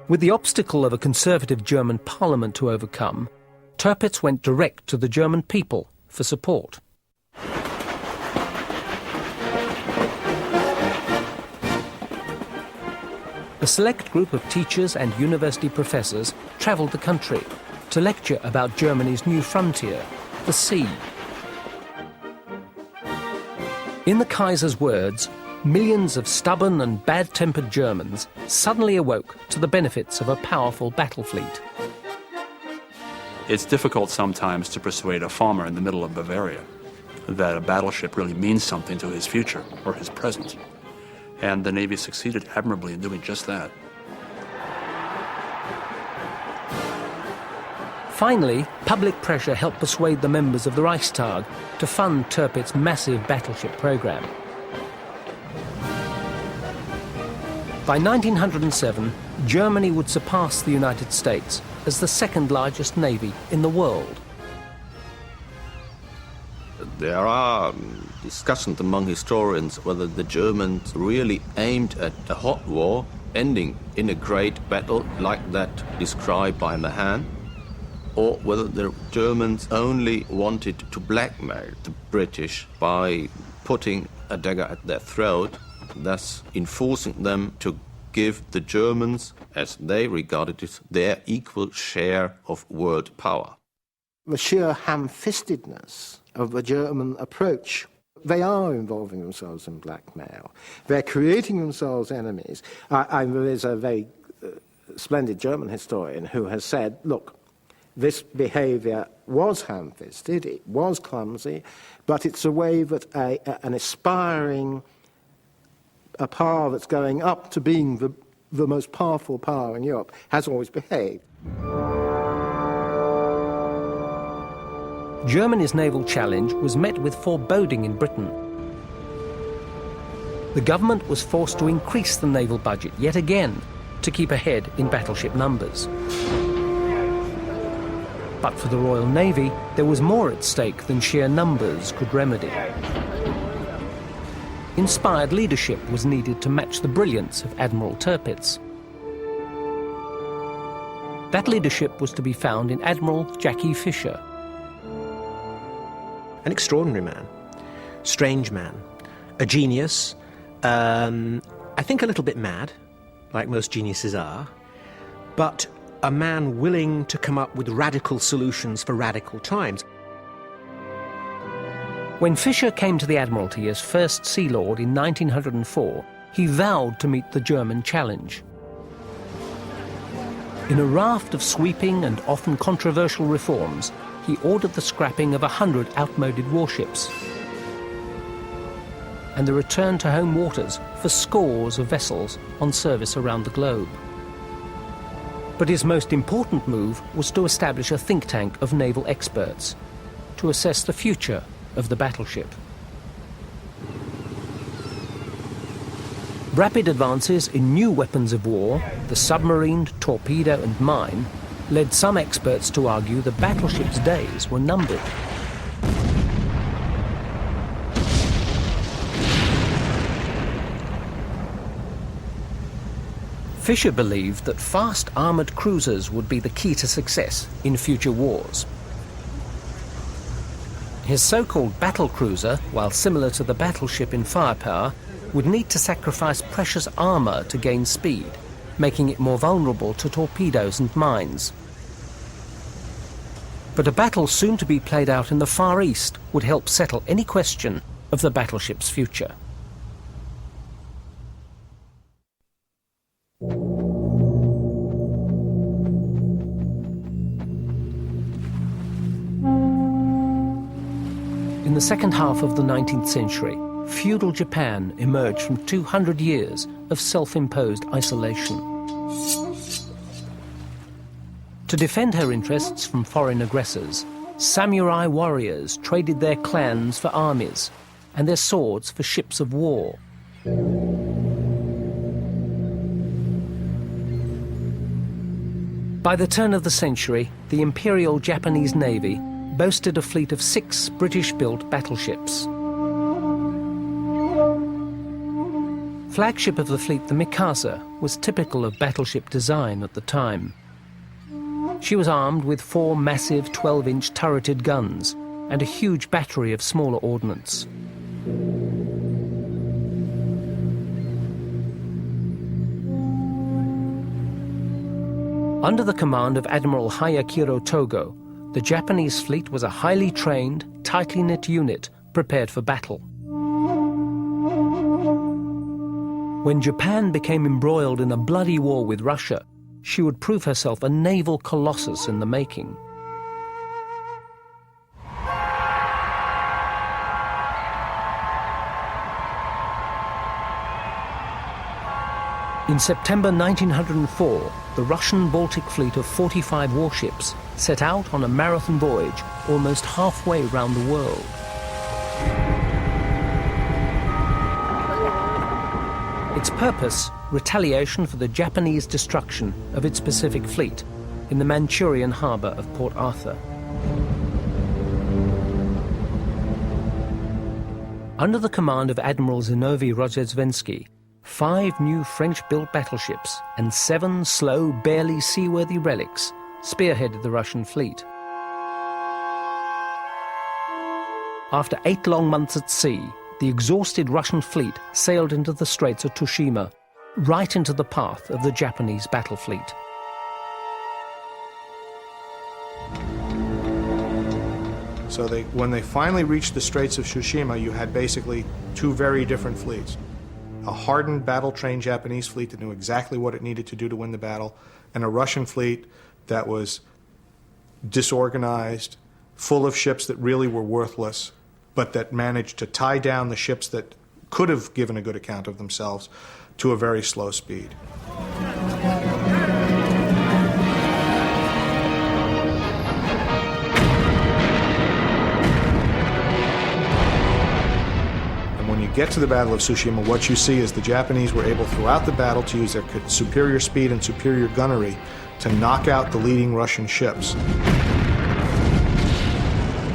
With the obstacle of a conservative German parliament to overcome, Tirpitz went direct to the German people for support. A select group of teachers and university professors travelled the country to lecture about Germany's new frontier, the sea. In the Kaiser's words, millions of stubborn and bad-tempered Germans suddenly awoke to the benefits of a powerful battle fleet. It's difficult sometimes to persuade a farmer in the middle of Bavaria that a battleship really means something to his future or his present. And the Navy succeeded admirably in doing just that. Finally, public pressure helped persuade the members of the Reichstag to fund Tirpitz's massive battleship program. By 1907, Germany would surpass the United States as the second largest navy in the world. There are discussions among historians whether the Germans really aimed at a hot war ending in a great battle like that described by Mahan, or whether the Germans only wanted to blackmail the British by putting a dagger at their throat, thus enforcing them to give the Germans, as they regarded it, their equal share of world power. The sheer ham-fistedness of the German approach. They are involving themselves in blackmail. They're creating themselves enemies. There is a very splendid German historian who has said, look, this behaviour was ham-fisted, it was clumsy, but it's a way that an aspiring a power that's going up to being the most powerful power in Europe has always behaved. Germany's naval challenge was met with foreboding in Britain. The government was forced to increase the naval budget yet again to keep ahead in battleship numbers. But for the Royal Navy, there was more at stake than sheer numbers could remedy. Inspired leadership was needed to match the brilliance of Admiral Tirpitz. That leadership was to be found in Admiral Jackie Fisher. An extraordinary man, strange man, a genius, I think a little bit mad, like most geniuses are, but a man willing to come up with radical solutions for radical times. When Fisher came to the Admiralty as First Sea Lord in 1904, he vowed to meet the German challenge. In a raft of sweeping and often controversial reforms, he ordered the scrapping of 100 outmoded warships and the return to home waters for scores of vessels on service around the globe. But his most important move was to establish a think tank of naval experts to assess the future of the battleship. Rapid advances in new weapons of war, the submarine, torpedo and mine, led some experts to argue the battleship's days were numbered. Fisher believed that fast armoured cruisers would be the key to success in future wars. His so-called battle cruiser, while similar to the battleship in firepower, would need to sacrifice precious armour to gain speed, making it more vulnerable to torpedoes and mines. But a battle soon to be played out in the Far East would help settle any question of the battleship's future. In the second half of the 19th century, feudal Japan emerged from 200 years of self-imposed isolation. To defend her interests from foreign aggressors, samurai warriors traded their clans for armies and their swords for ships of war. By the turn of the century, the Imperial Japanese Navy boasted a fleet of 6 British-built battleships. Flagship of the fleet, the Mikasa, was typical of battleship design at the time. She was armed with 4 massive 12-inch turreted guns and a huge battery of smaller ordnance. Under the command of Admiral Hayakiro Togo, the Japanese fleet was a highly trained, tightly knit unit prepared for battle. When Japan became embroiled in a bloody war with Russia, she would prove herself a naval colossus in the making. In September 1904, the Russian Baltic fleet of 45 warships set out on a marathon voyage almost halfway round the world. Its purpose, retaliation for the Japanese destruction of its Pacific fleet in the Manchurian harbour of Port Arthur. Under the command of Admiral Zinovy Rozhesvensky, 5 new French-built battleships and 7 slow, barely seaworthy relics spearheaded the Russian fleet. After 8 long months at sea, the exhausted Russian fleet sailed into the Straits of Tsushima, right into the path of the Japanese battle fleet. So when they finally reached the Straits of Tsushima, you had basically 2 very different fleets. A hardened, battle-trained Japanese fleet that knew exactly what it needed to do to win the battle, and a Russian fleet that was disorganized, full of ships that really were worthless, but that managed to tie down the ships that could have given a good account of themselves to a very slow speed. When you get to the Battle of Tsushima, what you see is the Japanese were able throughout the battle to use their superior speed and superior gunnery to knock out the leading Russian ships,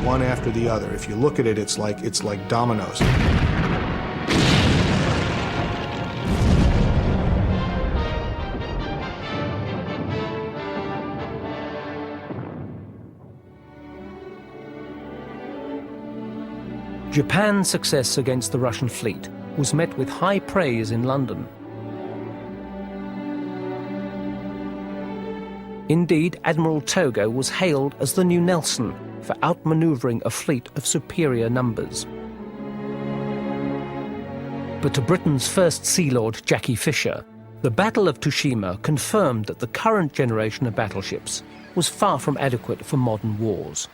one after the other. If you look at it, it's like dominoes. Japan's success against the Russian fleet was met with high praise in London. Indeed, Admiral Togo was hailed as the new Nelson for outmanoeuvring a fleet of superior numbers. But to Britain's first Sea Lord, Jackie Fisher, the Battle of Tsushima confirmed that the current generation of battleships was far from adequate for modern wars.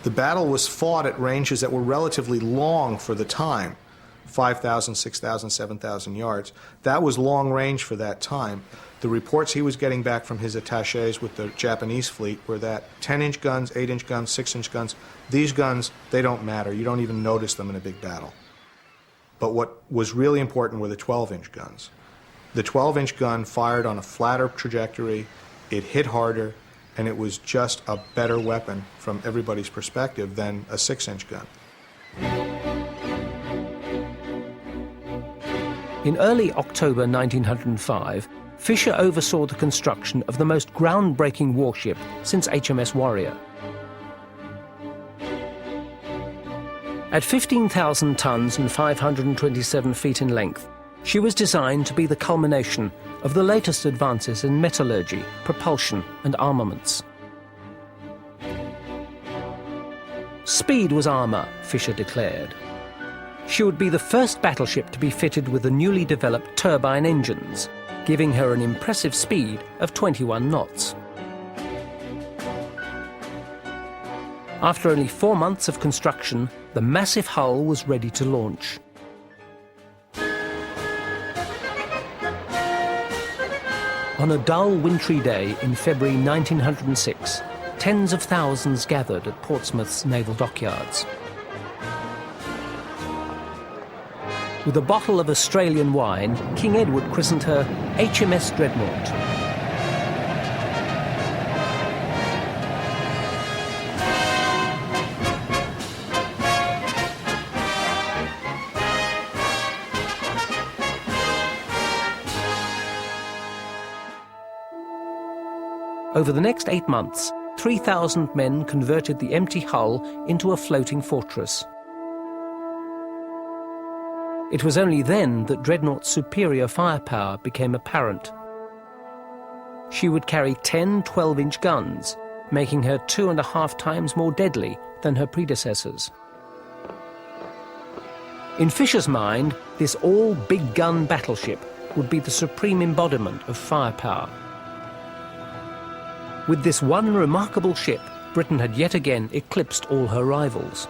The battle was fought at ranges that were relatively long for the time, 5,000, 6,000, 7,000 yards. That was long range for that time. The reports he was getting back from his attachés with the Japanese fleet were that 10-inch guns, 8-inch guns, 6-inch guns, these guns, they don't matter. You don't even notice them in a big battle. But what was really important were the 12-inch guns. The 12-inch gun fired on a flatter trajectory, it hit harder, and it was just a better weapon from everybody's perspective than a 6-inch gun. In early October 1905, Fisher oversaw the construction of the most groundbreaking warship since HMS Warrior. At 15,000 tons and 527 feet in length, she was designed to be the culmination of the latest advances in metallurgy, propulsion, and armaments. Speed was armour, Fisher declared. She would be the first battleship to be fitted with the newly developed turbine engines, giving her an impressive speed of 21 knots. After only 4 months of construction, the massive hull was ready to launch. On a dull, wintry day in February 1906, tens of thousands gathered at Portsmouth's naval dockyards. With a bottle of Australian wine, King Edward christened her HMS Dreadnought. Over the next 8 months, 3,000 men converted the empty hull into a floating fortress. It was only then that Dreadnought's superior firepower became apparent. She would carry 10 12-inch guns, making her 2.5 times more deadly than her predecessors. In Fisher's mind, this all-big-gun battleship would be the supreme embodiment of firepower. With this one remarkable ship, Britain had yet again eclipsed all her rivals.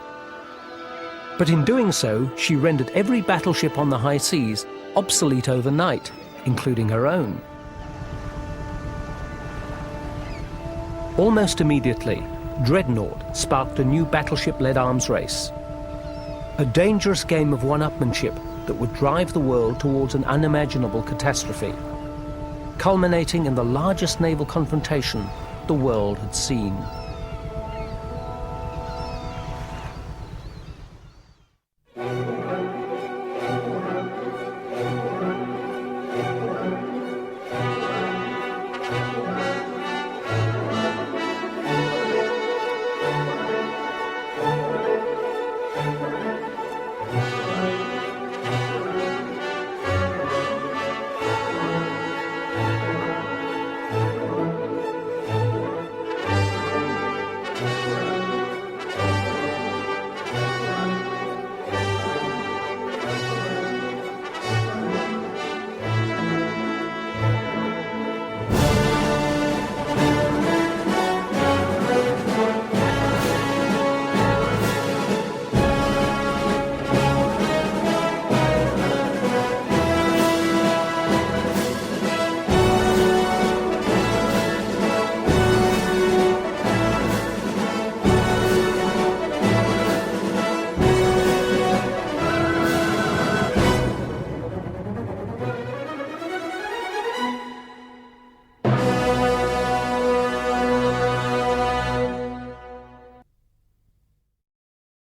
But in doing so, she rendered every battleship on the high seas obsolete overnight, including her own. Almost immediately, Dreadnought sparked a new battleship-led arms race. A dangerous game of one-upmanship that would drive the world towards an unimaginable catastrophe, culminating in the largest naval confrontation the world had seen.